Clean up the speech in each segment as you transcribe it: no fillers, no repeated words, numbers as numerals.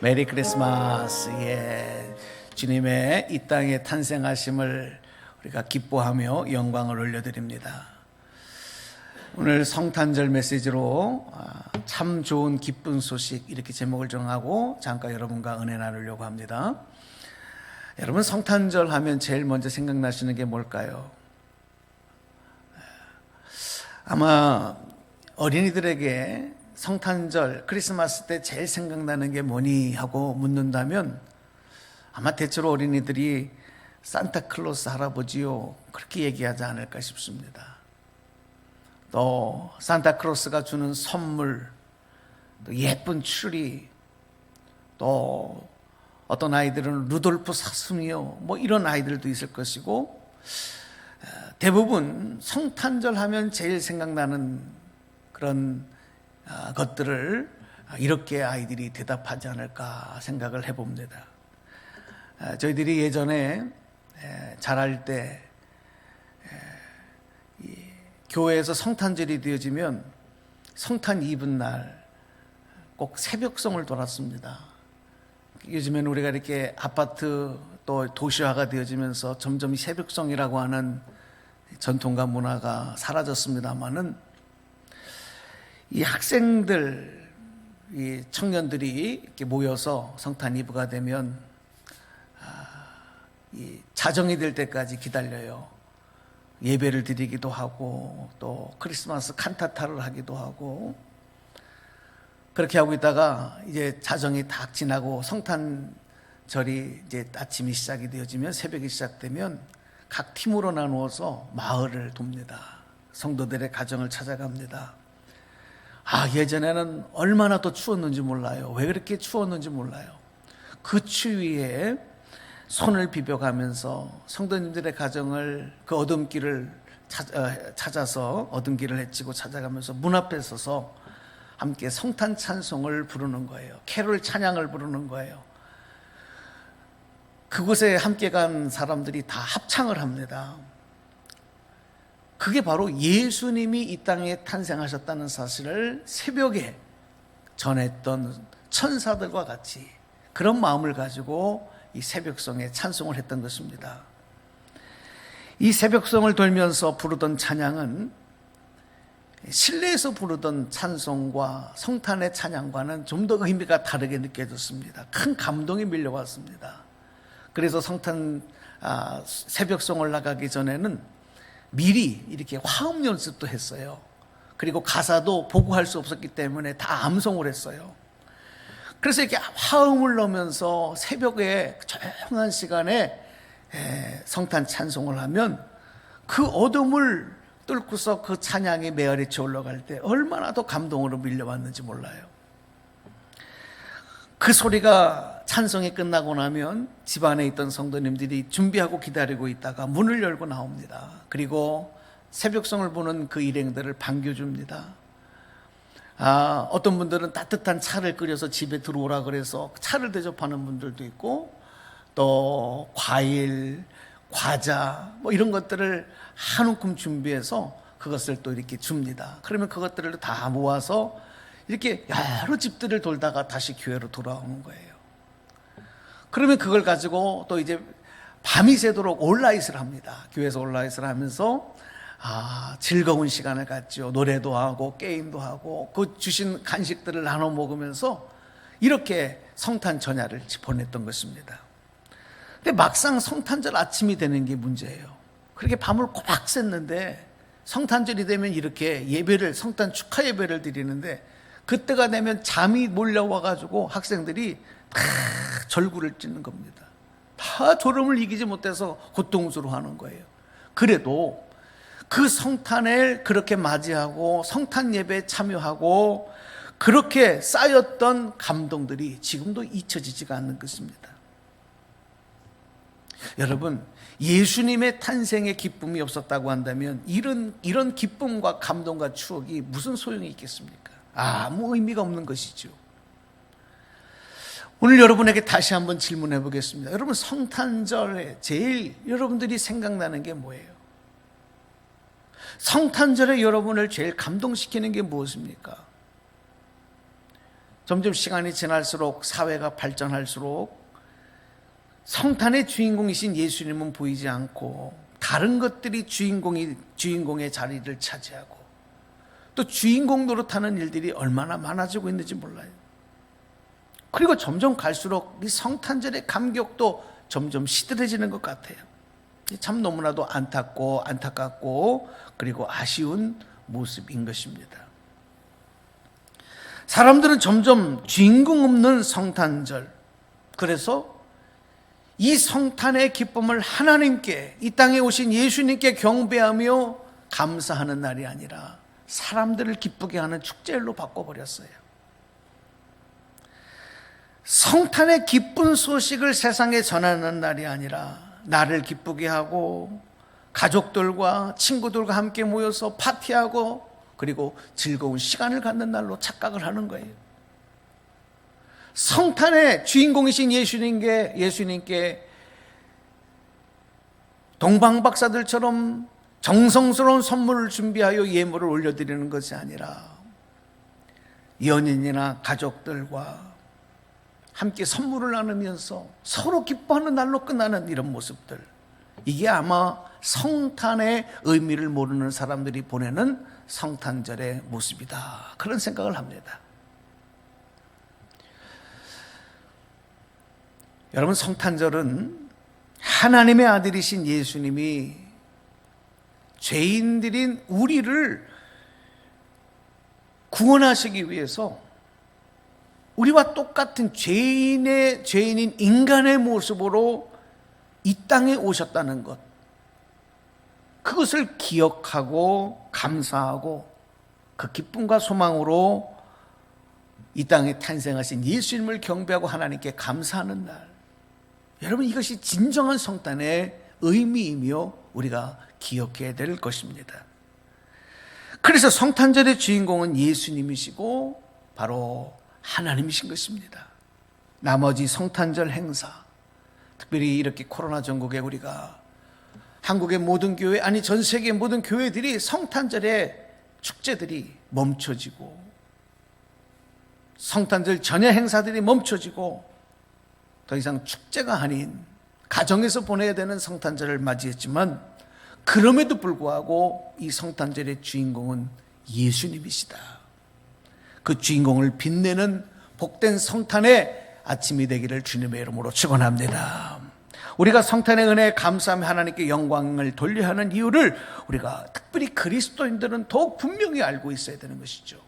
메리 크리스마스. 예, 주님의 이 땅에 탄생하심을 우리가 기뻐하며 영광을 올려드립니다. 오늘 성탄절 메시지로 참 좋은 기쁜 소식, 이렇게 제목을 정하고 잠깐 여러분과 은혜 나누려고 합니다. 여러분, 성탄절 하면 제일 먼저 생각나시는 게 뭘까요? 아마 어린이들에게 성탄절, 크리스마스 때 제일 생각나는 게 뭐니 하고 묻는다면 아마 대체로 어린이들이 산타클로스 할아버지요, 그렇게 얘기하지 않을까 싶습니다. 또 산타클로스가 주는 선물, 또 예쁜 추리, 또 어떤 아이들은 루돌프 사슴이요, 뭐 이런 아이들도 있을 것이고, 대부분 성탄절 하면 제일 생각나는 그런 것들을 이렇게 아이들이 대답하지 않을까 생각을 해봅니다. 저희들이 예전에 자랄 때 교회에서 성탄절이 되어지면 성탄 이브 날 꼭 새벽송을 돌았습니다. 요즘에는 우리가 이렇게 아파트 또 도시화가 되어지면서 점점 새벽송이라고 하는 전통과 문화가 사라졌습니다만은, 이 학생들, 이 청년들이 이렇게 모여서 성탄 이브가 되면 이 자정이 될 때까지 기다려요. 예배를 드리기도 하고 또 크리스마스 칸타타를 하기도 하고, 그렇게 하고 있다가 이제 자정이 딱 지나고 성탄절이 이제 아침이 시작이 되어지면, 새벽이 시작되면 각 팀으로 나누어서 마을을 돕니다. 성도들의 가정을 찾아갑니다. 예전에는 얼마나 더 추웠는지 몰라요. 왜 그렇게 추웠는지 몰라요. 그 추위에 손을 비벼가면서 성도님들의 가정을, 그 어둠길을 찾아서 어둠길을 헤치고 찾아가면서 문 앞에 서서 함께 성탄 찬송을 부르는 거예요. 캐롤 찬양을 부르는 거예요. 그곳에 함께 간 사람들이 다 합창을 합니다. 그게 바로 예수님이 이 땅에 탄생하셨다는 사실을 새벽에 전했던 천사들과 같이 그런 마음을 가지고 이 새벽송에 찬송을 했던 것입니다. 이 새벽송을 돌면서 부르던 찬양은 실내에서 부르던 찬송과 성탄의 찬양과는 좀 더 의미가 다르게 느껴졌습니다. 큰 감동이 밀려왔습니다. 그래서 성탄 새벽송을 나가기 전에는 미리 이렇게 화음 연습도 했어요. 그리고 가사도 보고할 수 없었기 때문에 다 암송을 했어요. 그래서 이렇게 화음을 넣으면서 새벽에 조용한 시간에 성탄 찬송을 하면 그 어둠을 뚫고서 그 찬양이 메아리쳐 올라갈 때 얼마나 더 감동으로 밀려왔는지 몰라요. 그 소리가 찬송이 끝나고 나면 집안에 있던 성도님들이 준비하고 기다리고 있다가 문을 열고 나옵니다. 그리고 새벽송을 부는 그 일행들을 반겨줍니다. 어떤 분들은 따뜻한 차를 끓여서 집에 들어오라 그래서 차를 대접하는 분들도 있고, 또 과일, 과자 뭐 이런 것들을 한 움큼 준비해서 그것을 또 이렇게 줍니다. 그러면 그것들을 다 모아서 이렇게 여러 집들을 돌다가 다시 교회로 돌아오는 거예요. 그러면 그걸 가지고 또 이제 밤이 새도록 온라잇을 합니다. 교회에서 온라잇을 하면서 즐거운 시간을 갖죠. 노래도 하고 게임도 하고 그 주신 간식들을 나눠 먹으면서 이렇게 성탄 전야를 보냈던 것입니다. 근데 막상 성탄절 아침이 되는 게 문제예요. 그렇게 밤을 꼬박 샜는데 성탄절이 되면 이렇게 예배를, 성탄 축하 예배를 드리는데, 그때가 되면 잠이 몰려와가지고 학생들이 다 절구를 찢는 겁니다. 다 졸음을 이기지 못해서 고통스러워하는 거예요. 그래도 그 성탄을 그렇게 맞이하고 성탄 예배에 참여하고 그렇게 쌓였던 감동들이 지금도 잊혀지지가 않는 것입니다. 여러분, 예수님의 탄생의 기쁨이 없었다고 한다면 이런 기쁨과 감동과 추억이 무슨 소용이 있겠습니까? 아무 의미가 없는 것이죠. 오늘 여러분에게 다시 한번 질문해 보겠습니다. 여러분, 성탄절에 제일 여러분들이 생각나는 게 뭐예요? 성탄절에 여러분을 제일 감동시키는 게 무엇입니까? 점점 시간이 지날수록 사회가 발전할수록 성탄의 주인공이신 예수님은 보이지 않고 다른 것들이 주인공의 자리를 차지하고 또 주인공 노릇하는 일들이 얼마나 많아지고 있는지 몰라요. 그리고 점점 갈수록 이 성탄절의 감격도 점점 시들해지는 것 같아요. 참 너무나도 안타깝고 그리고 아쉬운 모습인 것입니다. 사람들은 점점 주인공 없는 성탄절, 그래서 이 성탄의 기쁨을 하나님께, 이 땅에 오신 예수님께 경배하며 감사하는 날이 아니라 사람들을 기쁘게 하는 축제일로 바꿔버렸어요. 성탄의 기쁜 소식을 세상에 전하는 날이 아니라 나를 기쁘게 하고 가족들과 친구들과 함께 모여서 파티하고 그리고 즐거운 시간을 갖는 날로 착각을 하는 거예요. 성탄의 주인공이신 예수님께 동방박사들처럼 정성스러운 선물을 준비하여 예물을 올려드리는 것이 아니라 연인이나 가족들과 함께 선물을 나누면서 서로 기뻐하는 날로 끝나는 이런 모습들, 이게 아마 성탄의 의미를 모르는 사람들이 보내는 성탄절의 모습이다, 그런 생각을 합니다. 여러분, 성탄절은 하나님의 아들이신 예수님이 죄인들인 우리를 구원하시기 위해서 우리와 똑같은 죄인인 인간의 모습으로 이 땅에 오셨다는 것, 그것을 기억하고 감사하고 그 기쁨과 소망으로 이 땅에 탄생하신 예수님을 경배하고 하나님께 감사하는 날, 여러분, 이것이 진정한 성탄의 의미이며 우리가 기억해야 될 것입니다. 그래서 성탄절의 주인공은 예수님이시고 바로 하나님이신 것입니다. 나머지 성탄절 행사, 특별히 이렇게 코로나 전국에 우리가 한국의 모든 교회, 아니 전 세계 모든 교회들이 성탄절의 축제들이 멈춰지고 성탄절 전야 행사들이 멈춰지고 더 이상 축제가 아닌 가정에서 보내야 되는 성탄절을 맞이했지만, 그럼에도 불구하고 이 성탄절의 주인공은 예수님이시다. 그 주인공을 빛내는 복된 성탄의 아침이 되기를 주님의 이름으로 축원합니다. 우리가 성탄의 은혜에 감사하며 하나님께 영광을 돌려야 하는 이유를 우리가 특별히 그리스도인들은 더욱 분명히 알고 있어야 되는 것이죠.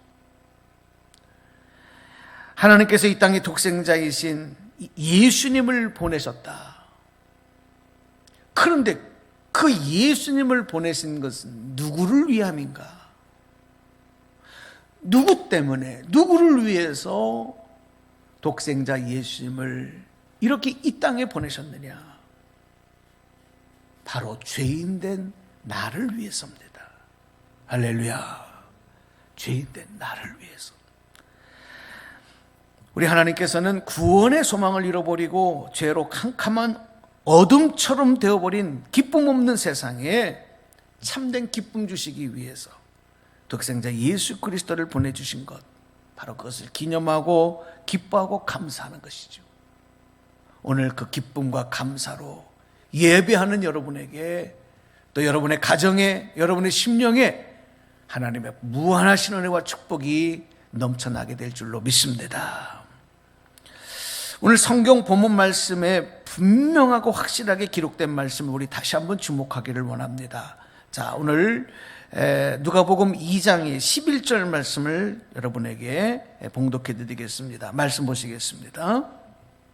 하나님께서 이 땅에 독생자이신 예수님을 보내셨다. 그런데 그 예수님을 보내신 것은 누구를 위함인가? 누구 때문에, 누구를 위해서 독생자 예수님을 이렇게 이 땅에 보내셨느냐? 바로 죄인된 나를 위해서입니다. 할렐루야. 죄인된 나를 위해서. 우리 하나님께서는 구원의 소망을 잃어버리고 죄로 캄캄한 어둠처럼 되어버린 기쁨 없는 세상에 참된 기쁨 주시기 위해서 독생자 예수 그리스도를 보내주신 것, 바로 그것을 기념하고 기뻐하고 감사하는 것이죠. 오늘 그 기쁨과 감사로 예배하는 여러분에게, 또 여러분의 가정에, 여러분의 심령에 하나님의 무한하신 은혜와 축복이 넘쳐나게 될 줄로 믿습니다. 오늘 성경 본문 말씀에 분명하고 확실하게 기록된 말씀을 우리 다시 한번 주목하기를 원합니다. 자, 오늘 누가복음 2장의 11절 말씀을 여러분에게 봉독해 드리겠습니다. 말씀 보시겠습니다.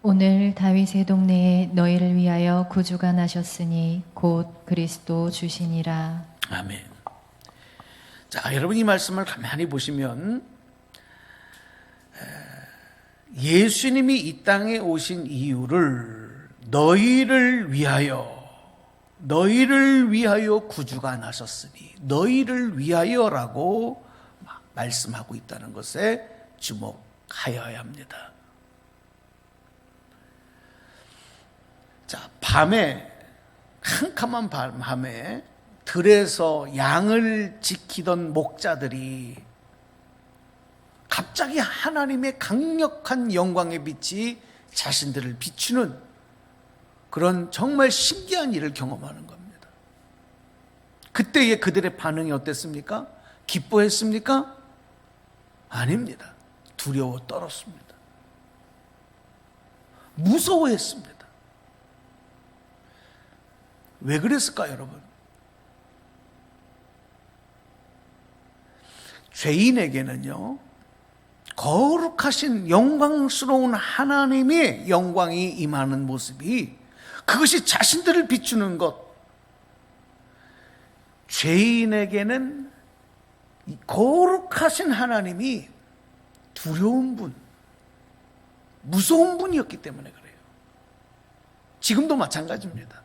오늘 다윗의 동네에 너희를 위하여 구주가 나셨으니 곧 그리스도 주시니라. 아멘. 자, 여러분, 이 말씀을 가만히 보시면 예수님이 이 땅에 오신 이유를 너희를 위하여 구주가 나셨으니, 너희를 위하여라고 말씀하고 있다는 것에 주목하여야 합니다. 자, 밤에, 캄캄한 밤에 들에서 양을 지키던 목자들이 갑자기 하나님의 강력한 영광의 빛이 자신들을 비추는 그런 정말 신기한 일을 경험하는 겁니다. 그때의 그들의 반응이 어땠습니까? 기뻐했습니까? 아닙니다. 두려워 떨었습니다. 무서워했습니다. 왜 그랬을까요, 여러분? 죄인에게는요, 거룩하신 영광스러운 하나님의 영광이 임하는 모습이, 그것이 자신들을 비추는 것, 죄인에게는 거룩하신 하나님이 두려운 분, 무서운 분이었기 때문에 그래요. 지금도 마찬가지입니다.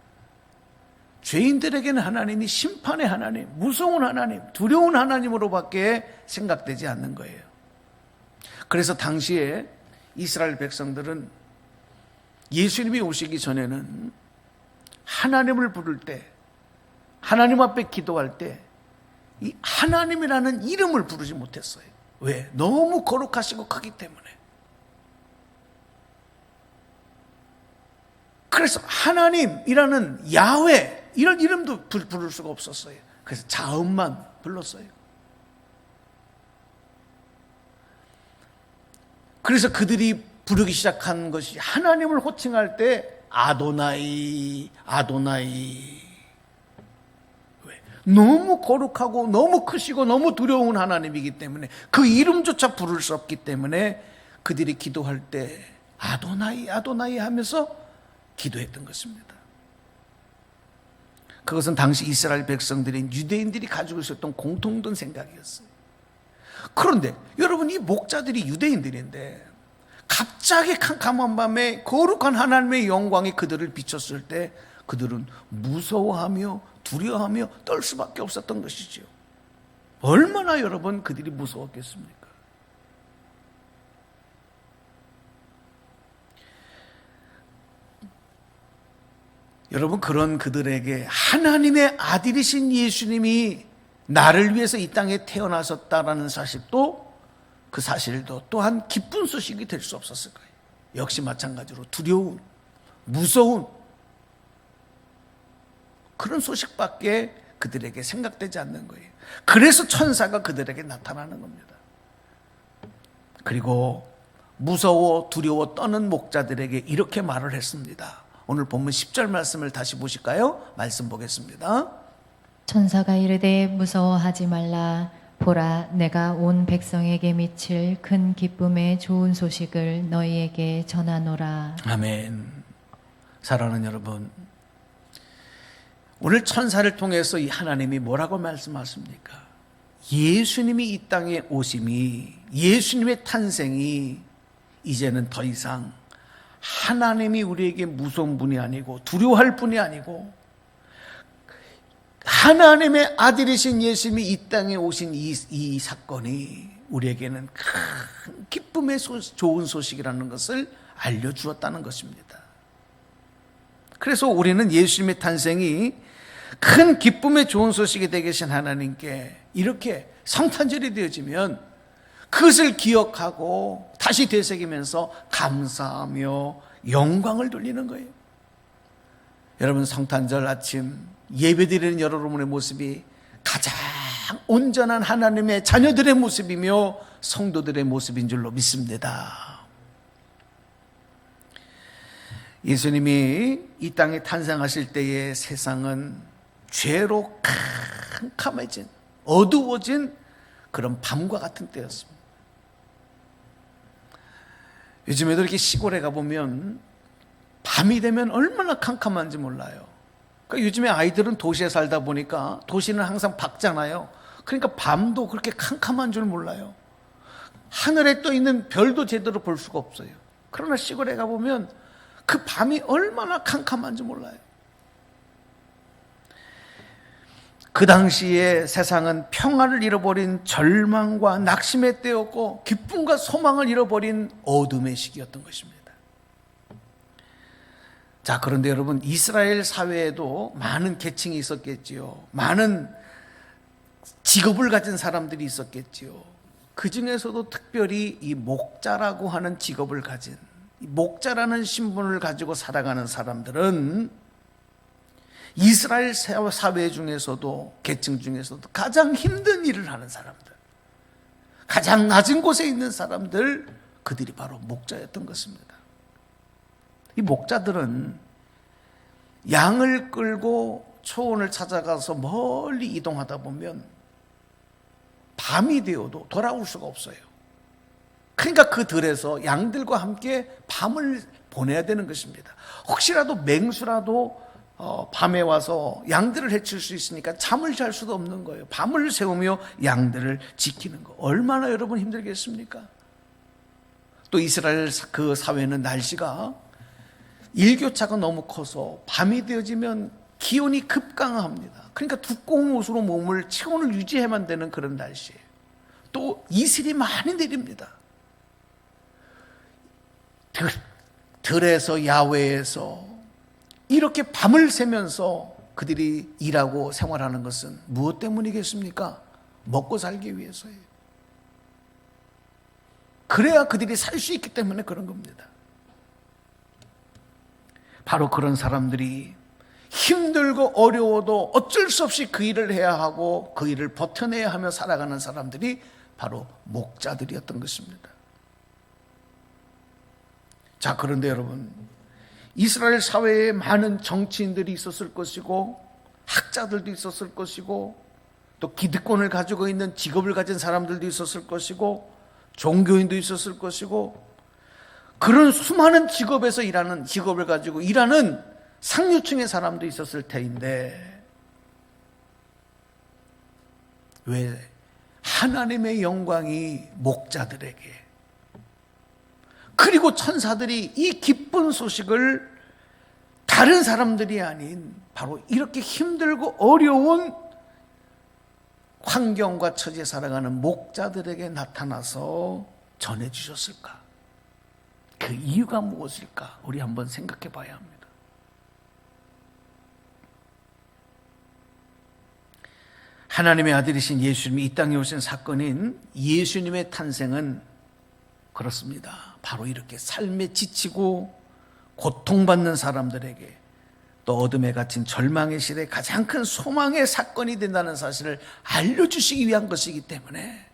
죄인들에게는 하나님이 심판의 하나님, 무서운 하나님, 두려운 하나님으로밖에 생각되지 않는 거예요. 그래서 당시에 이스라엘 백성들은 예수님이 오시기 전에는 하나님을 부를 때, 하나님 앞에 기도할 때 이 하나님이라는 이름을 부르지 못했어요. 왜? 너무 거룩하시고 크기 때문에. 그래서 하나님이라는 야훼, 이런 이름도 부를 수가 없었어요. 그래서 자음만 불렀어요. 그래서 그들이 부르기 시작한 것이, 하나님을 호칭할 때 아도나이, 아도나이. 왜? 너무 거룩하고 너무 크시고 너무 두려운 하나님이기 때문에, 그 이름조차 부를 수 없기 때문에 그들이 기도할 때 아도나이, 아도나이 하면서 기도했던 것입니다. 그것은 당시 이스라엘 백성들인 유대인들이 가지고 있었던 공통된 생각이었어요. 그런데 여러분, 이 목자들이 유대인들인데 갑자기 캄캄한 밤에 거룩한 하나님의 영광이 그들을 비췄을 때 그들은 무서워하며 두려워하며 떨 수밖에 없었던 것이죠. 얼마나 여러분 그들이 무서웠겠습니까? 여러분, 그런 그들에게 하나님의 아들이신 예수님이 나를 위해서 이 땅에 태어나셨다라는 사실도, 그 사실도 또한 기쁜 소식이 될 수 없었을 거예요. 역시 마찬가지로 두려운, 무서운 그런 소식밖에 그들에게 생각되지 않는 거예요. 그래서 천사가 그들에게 나타나는 겁니다. 그리고 무서워 두려워 떠는 목자들에게 이렇게 말을 했습니다. 오늘 본문 10절 말씀을 다시 보실까요? 말씀 보겠습니다. 천사가 이르되 무서워하지 말라. 보라, 내가 온 백성에게 미칠 큰 기쁨의 좋은 소식을 너희에게 전하노라. 아멘. 사랑하는 여러분, 오늘 천사를 통해서 이 하나님이 뭐라고 말씀하십니까? 예수님이 이 땅에 오심이, 예수님의 탄생이 이제는 더 이상 하나님이 우리에게 무서운 분이 아니고 두려워할 분이 아니고, 하나님의 아들이신 예수님이 이 땅에 오신 이 사건이 우리에게는 큰 기쁨의 좋은 소식이라는 것을 알려주었다는 것입니다. 그래서 우리는 예수님의 탄생이 큰 기쁨의 좋은 소식이 되게 하신 하나님께 이렇게 성탄절이 되어지면 그것을 기억하고 다시 되새기면서 감사하며 영광을 돌리는 거예요. 여러분, 성탄절 아침 예배드리는 여러분의 모습이 가장 온전한 하나님의 자녀들의 모습이며 성도들의 모습인 줄로 믿습니다. 예수님이 이 땅에 탄생하실 때의 세상은 죄로 캄캄해진, 어두워진 그런 밤과 같은 때였습니다. 요즘에도 이렇게 시골에 가보면 밤이 되면 얼마나 캄캄한지 몰라요. 그러니까 요즘에 아이들은 도시에 살다 보니까 도시는 항상 밝잖아요. 그러니까 밤도 그렇게 캄캄한 줄 몰라요. 하늘에 떠 있는 별도 제대로 볼 수가 없어요. 그러나 시골에 가보면 그 밤이 얼마나 캄캄한지 몰라요. 그 당시에 세상은 평화를 잃어버린 절망과 낙심의 때였고, 기쁨과 소망을 잃어버린 어둠의 시기였던 것입니다. 자, 그런데 여러분, 이스라엘 사회에도 많은 계층이 있었겠지요. 많은 직업을 가진 사람들이 있었겠지요. 그 중에서도 특별히 이 목자라고 하는 직업을 가진, 이 목자라는 신분을 가지고 살아가는 사람들은 이스라엘 사회 중에서도, 계층 중에서도 가장 힘든 일을 하는 사람들, 가장 낮은 곳에 있는 사람들, 그들이 바로 목자였던 것입니다. 이 목자들은 양을 끌고 초원을 찾아가서 멀리 이동하다 보면 밤이 되어도 돌아올 수가 없어요. 그러니까 그 들에서 양들과 함께 밤을 보내야 되는 것입니다. 혹시라도 맹수라도 밤에 와서 양들을 해칠 수 있으니까 잠을 잘 수도 없는 거예요. 밤을 새우며 양들을 지키는 거 얼마나 여러분 힘들겠습니까? 또 이스라엘 그 사회는 날씨가 일교차가 너무 커서 밤이 되어지면 기온이 급강합니다. 그러니까 두꺼운 옷으로 몸을, 체온을 유지해야만 되는 그런 날씨예요. 또 이슬이 많이 내립니다. 들에서 야외에서 이렇게 밤을 새면서 그들이 일하고 생활하는 것은 무엇 때문이겠습니까? 먹고 살기 위해서예요. 그래야 그들이 살 수 있기 때문에 그런 겁니다. 바로 그런 사람들이 힘들고 어려워도 어쩔 수 없이 그 일을 해야 하고 그 일을 버텨내야 하며 살아가는 사람들이 바로 목자들이었던 것입니다. 자, 그런데 여러분, 이스라엘 사회에 많은 정치인들이 있었을 것이고 학자들도 있었을 것이고 또 기득권을 가지고 있는 직업을 가진 사람들도 있었을 것이고 종교인도 있었을 것이고 그런 수많은 직업을 가지고 일하는 상류층의 사람도 있었을 터인데 왜 하나님의 영광이 목자들에게 그리고 천사들이 이 기쁜 소식을 다른 사람들이 아닌 바로 이렇게 힘들고 어려운 환경과 처지에 살아가는 목자들에게 나타나서 전해주셨을까? 그 이유가 무엇일까? 우리 한번 생각해 봐야 합니다. 하나님의 아들이신 예수님이 이 땅에 오신 사건인 예수님의 탄생은 그렇습니다. 바로 이렇게 삶에 지치고 고통받는 사람들에게 또 어둠에 갇힌 절망의 시대에 가장 큰 소망의 사건이 된다는 사실을 알려주시기 위한 것이기 때문에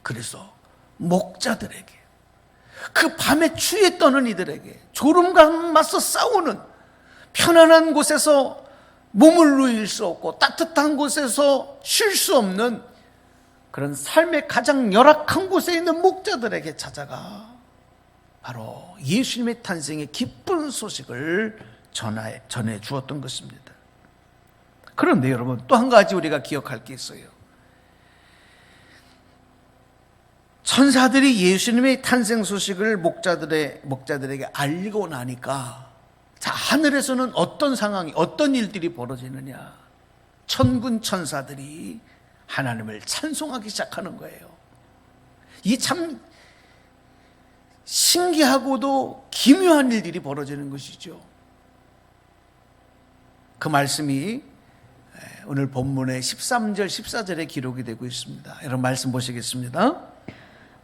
그래서 목자들에게 그 밤에 추위에 떠는 이들에게 졸음과 맞서 싸우는 편안한 곳에서 몸을 누일 수 없고 따뜻한 곳에서 쉴 수 없는 그런 삶의 가장 열악한 곳에 있는 목자들에게 찾아가 바로 예수님의 탄생의 기쁜 소식을 전해 주었던 것입니다. 그런데 여러분 또 한 가지 우리가 기억할 게 있어요. 천사들이 예수님의 탄생 소식을 목자들에게 알리고 나니까 자, 하늘에서는 어떤 상황이, 어떤 일들이 벌어지느냐. 천군 천사들이 하나님을 찬송하기 시작하는 거예요. 이게 참 신기하고도 기묘한 일들이 벌어지는 것이죠. 그 말씀이 오늘 본문의 13절, 14절에 기록이 되고 있습니다. 여러분 말씀 보시겠습니다.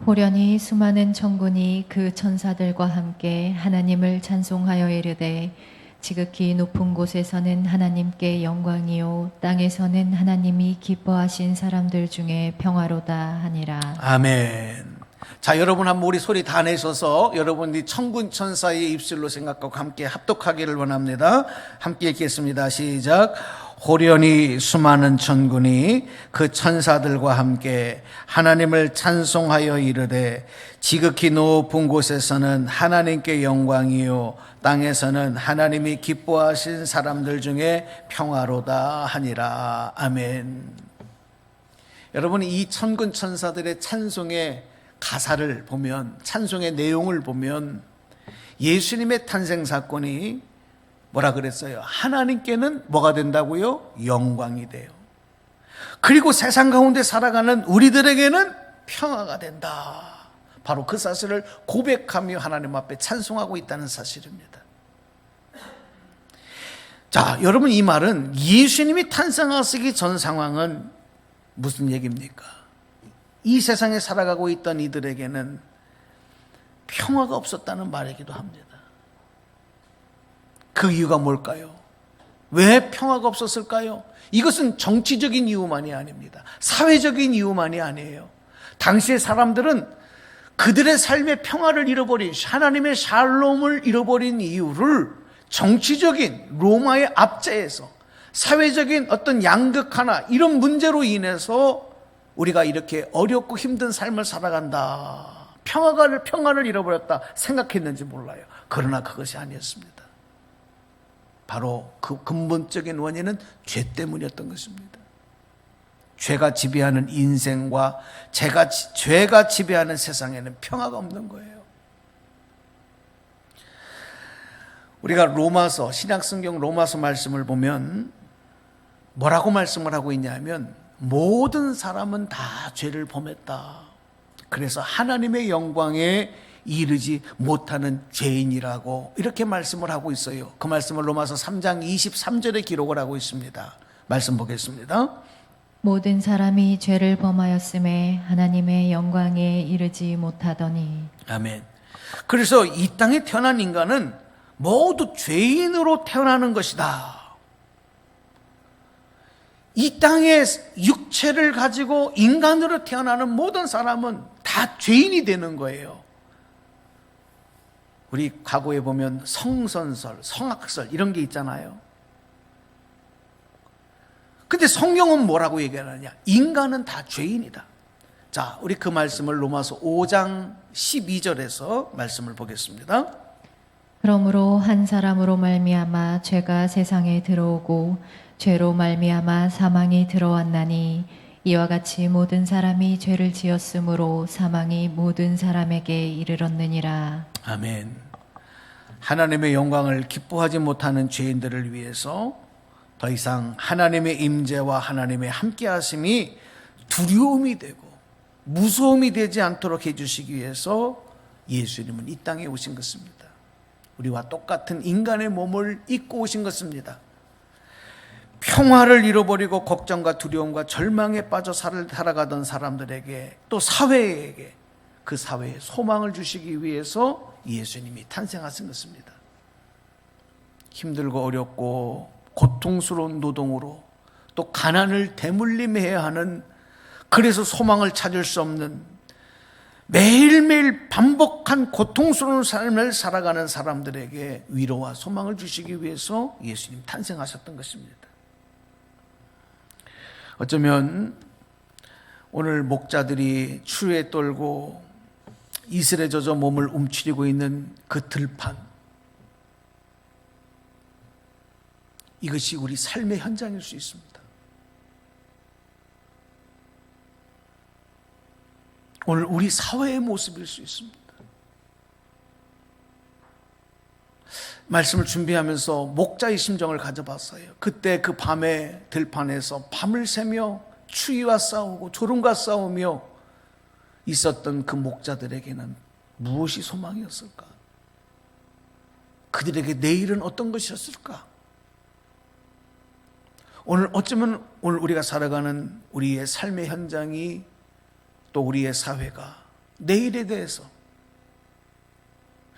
호련히 수많은 천군이 그 천사들과 함께 하나님을 찬송하여 이르되 지극히 높은 곳에서는 하나님께 영광이요 땅에서는 하나님이 기뻐하신 사람들 중에 평화로다 하니라. 아멘. 자, 여러분 한번 우리 소리 다 내셔서 여러분이 천군 천사의 입술로 생각하고 함께 합독하기를 원합니다. 함께 읽겠습니다. 시작. 호련히 수많은 천군이 그 천사들과 함께 하나님을 찬송하여 이르되 지극히 높은 곳에서는 하나님께 영광이요 땅에서는 하나님이 기뻐하신 사람들 중에 평화로다 하니라. 아멘. 여러분 이 천군 천사들의 찬송의 가사를 보면, 찬송의 내용을 보면 예수님의 탄생 사건이 뭐라 그랬어요? 하나님께는 뭐가 된다고요? 영광이 돼요. 그리고 세상 가운데 살아가는 우리들에게는 평화가 된다. 바로 그 사실을 고백하며 하나님 앞에 찬송하고 있다는 사실입니다. 자, 여러분 이 말은 예수님이 탄생하시기 전 상황은 무슨 얘기입니까? 이 세상에 살아가고 있던 이들에게는 평화가 없었다는 말이기도 합니다. 그 이유가 뭘까요? 왜 평화가 없었을까요? 이것은 정치적인 이유만이 아닙니다. 사회적인 이유만이 아니에요. 당시의 사람들은 그들의 삶의 평화를 잃어버린, 하나님의 샬롬을 잃어버린 이유를 정치적인 로마의 압제에서, 사회적인 어떤 양극 하나, 이런 문제로 인해서 우리가 이렇게 어렵고 힘든 삶을 살아간다, 평화를 잃어버렸다 생각했는지 몰라요. 그러나 그것이 아니었습니다. 바로 그 근본적인 원인은 죄 때문이었던 것입니다. 죄가 지배하는 인생과 죄가 지배하는 세상에는 평화가 없는 거예요. 우리가 로마서, 신약성경 로마서 말씀을 보면 뭐라고 말씀을 하고 있냐면, 모든 사람은 다 죄를 범했다. 그래서 하나님의 영광에 이르지 못하는 죄인이라고 이렇게 말씀을 하고 있어요. 그 말씀을 로마서 3장 23절에 기록을 하고 있습니다. 말씀 보겠습니다. 모든 사람이 죄를 범하였음에 하나님의 영광에 이르지 못하더니. 아멘. 그래서 이 땅에 태어난 인간은 모두 죄인으로 태어나는 것이다. 이 땅에 육체를 가지고 인간으로 태어나는 모든 사람은 다 죄인이 되는 거예요. 우리 과거에 보면 성선설, 성악설 이런 게 있잖아요. 근데 성경은 뭐라고 얘기하느냐? 인간은 다 죄인이다. 자, 우리 그 말씀을 로마서 5장 12절에서 말씀을 보겠습니다. 그러므로 한 사람으로 말미암아 죄가 세상에 들어오고 죄로 말미암아 사망이 들어왔나니 이와 같이 모든 사람이 죄를 지었으므로 사망이 모든 사람에게 이르렀느니라. 아멘. 하나님의 영광을 기뻐하지 못하는 죄인들을 위해서 더 이상 하나님의 임재와 하나님의 함께하심이 두려움이 되고 무서움이 되지 않도록 해주시기 위해서 예수님은 이 땅에 오신 것입니다. 우리와 똑같은 인간의 몸을 입고 오신 것입니다. 평화를 잃어버리고 걱정과 두려움과 절망에 빠져 살아가던 사람들에게, 또 사회에게, 그 사회에 소망을 주시기 위해서 예수님이 탄생하신 것입니다. 힘들고 어렵고 고통스러운 노동으로, 또 가난을 대물림해야 하는, 그래서 소망을 찾을 수 없는, 매일매일 반복한 고통스러운 삶을 살아가는 사람들에게 위로와 소망을 주시기 위해서 예수님 탄생하셨던 것입니다. 어쩌면 오늘 목자들이 추위에 떨고 이슬에 젖어 몸을 움츠리고 있는 그 들판, 이것이 우리 삶의 현장일 수 있습니다. 오늘 우리 사회의 모습일 수 있습니다. 말씀을 준비하면서 목자의 심정을 가져봤어요. 그때 그 밤에 들판에서 밤을 새며 추위와 싸우고 졸음과 싸우며 있었던 그 목자들에게는 무엇이 소망이었을까? 그들에게 내일은 어떤 것이었을까? 오늘 어쩌면 오늘 우리가 살아가는 우리의 삶의 현장이, 또 우리의 사회가 내일에 대해서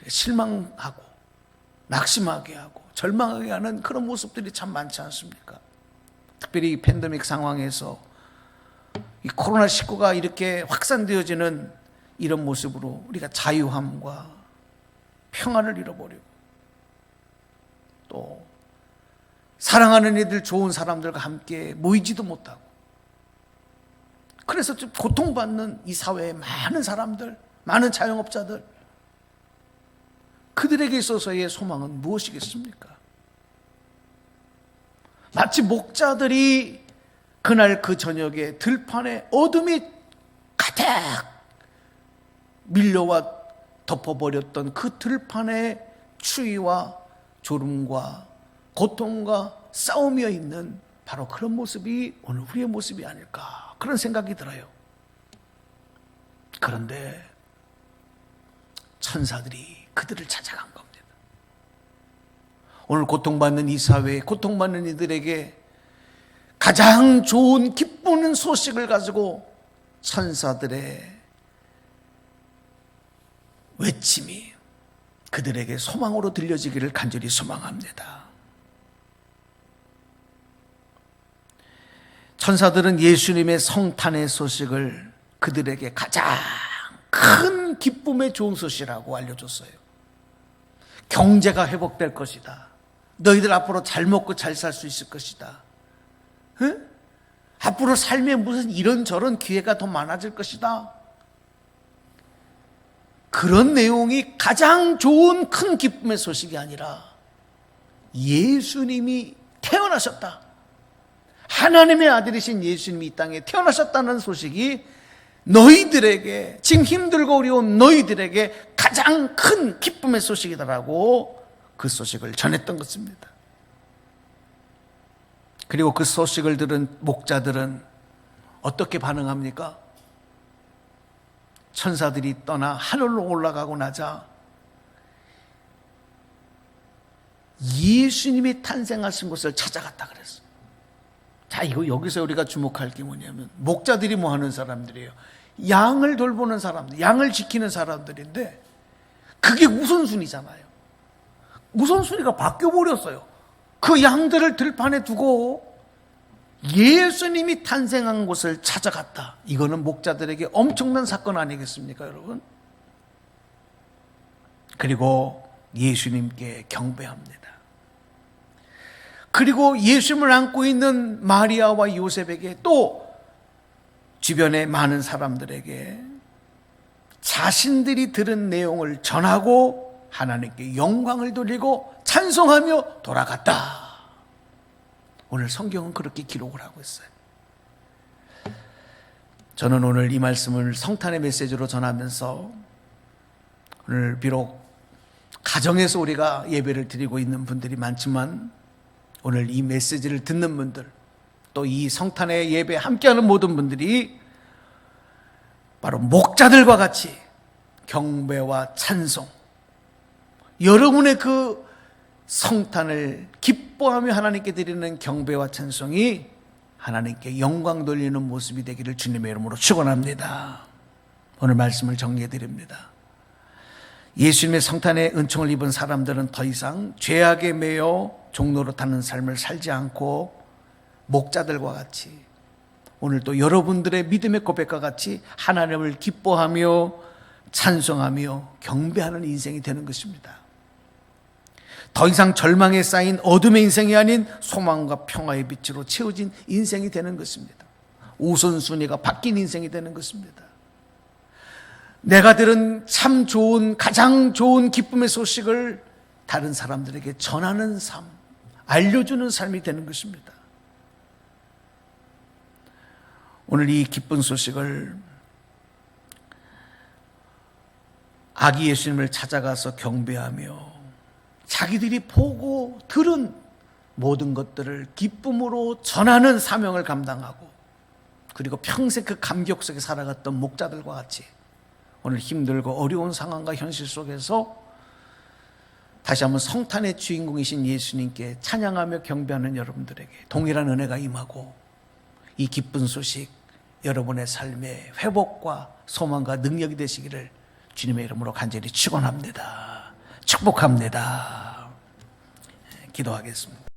실망하고 낙심하게 하고 절망하게 하는 그런 모습들이 참 많지 않습니까? 특별히 이 팬데믹 상황에서 이 코로나19가 이렇게 확산되어지는 이런 모습으로 우리가 자유함과 평화를 잃어버리고, 또 사랑하는 이들, 좋은 사람들과 함께 모이지도 못하고, 그래서 좀 고통받는 이 사회의 많은 사람들, 많은 자영업자들, 그들에게 있어서의 소망은 무엇이겠습니까? 마치 목자들이 그날 그 저녁에 들판에 어둠이 가득 밀려와 덮어버렸던 그 들판에 추위와 졸음과 고통과 싸우며 있는 바로 그런 모습이 오늘 우리의 모습이 아닐까, 그런 생각이 들어요. 그런데 천사들이 그들을 찾아간 겁니다. 오늘 고통받는 이 사회에, 고통받는 이들에게 가장 좋은 기쁘는 소식을 가지고 천사들의 외침이 그들에게 소망으로 들려지기를 간절히 소망합니다. 천사들은 예수님의 성탄의 소식을 그들에게 가장 큰 기쁨의 좋은 소식이라고 알려줬어요. 경제가 회복될 것이다. 너희들 앞으로 잘 먹고 잘 살 수 있을 것이다. 응? 앞으로 삶에 무슨 이런저런 기회가 더 많아질 것이다. 그런 내용이 가장 좋은 큰 기쁨의 소식이 아니라 예수님이 태어나셨다. 하나님의 아들이신 예수님이 이 땅에 태어나셨다는 소식이 너희들에게, 지금 힘들고 어려운 너희들에게 가장 큰 기쁨의 소식이다라고 그 소식을 전했던 것입니다. 그리고 그 소식을 들은 목자들은 어떻게 반응합니까? 천사들이 떠나 하늘로 올라가고 나자 예수님이 탄생하신 곳을 찾아갔다 그랬어요. 자, 이거 여기서 우리가 주목할 게 뭐냐면, 목자들이 뭐 하는 사람들이에요? 양을 돌보는 사람들, 양을 지키는 사람들인데 그게 우선순위잖아요. 우선순위가 바뀌어버렸어요. 그 양들을 들판에 두고 예수님이 탄생한 곳을 찾아갔다. 이거는 목자들에게 엄청난 사건 아니겠습니까, 여러분? 그리고 예수님께 경배합니다. 그리고 예수님을 안고 있는 마리아와 요셉에게, 또 주변의 많은 사람들에게 자신들이 들은 내용을 전하고 하나님께 영광을 돌리고 찬송하며 돌아갔다. 오늘 성경은 그렇게 기록을 하고 있어요. 저는 오늘 이 말씀을 성탄의 메시지로 전하면서, 오늘 비록 가정에서 우리가 예배를 드리고 있는 분들이 많지만 오늘 이 메시지를 듣는 분들, 또 이 성탄의 예배에 함께하는 모든 분들이 바로 목자들과 같이 경배와 찬송, 여러분의 그 성탄을 기뻐하며 하나님께 드리는 경배와 찬송이 하나님께 영광 돌리는 모습이 되기를 주님의 이름으로 축원합니다. 오늘 말씀을 정리해 드립니다. 예수님의 성탄의 은총을 입은 사람들은 더 이상 죄악에 매여 종로로 타는 삶을 살지 않고 목자들과 같이, 오늘 또 여러분들의 믿음의 고백과 같이 하나님을 기뻐하며 찬송하며 경배하는 인생이 되는 것입니다. 더 이상 절망에 쌓인 어둠의 인생이 아닌 소망과 평화의 빛으로 채워진 인생이 되는 것입니다. 우선순위가 바뀐 인생이 되는 것입니다. 내가 들은 참 좋은, 가장 좋은 기쁨의 소식을 다른 사람들에게 전하는 삶, 알려주는 삶이 되는 것입니다. 오늘 이 기쁜 소식을 아기 예수님을 찾아가서 경배하며 자기들이 보고 들은 모든 것들을 기쁨으로 전하는 사명을 감당하고, 그리고 평생 그 감격 속에 살아갔던 목자들과 같이 오늘 힘들고 어려운 상황과 현실 속에서 다시 한번 성탄의 주인공이신 예수님께 찬양하며 경배하는 여러분들에게 동일한 은혜가 임하고, 이 기쁜 소식 여러분의 삶의 회복과 소망과 능력이 되시기를 주님의 이름으로 간절히 축원합니다. 축복합니다. 기도하겠습니다.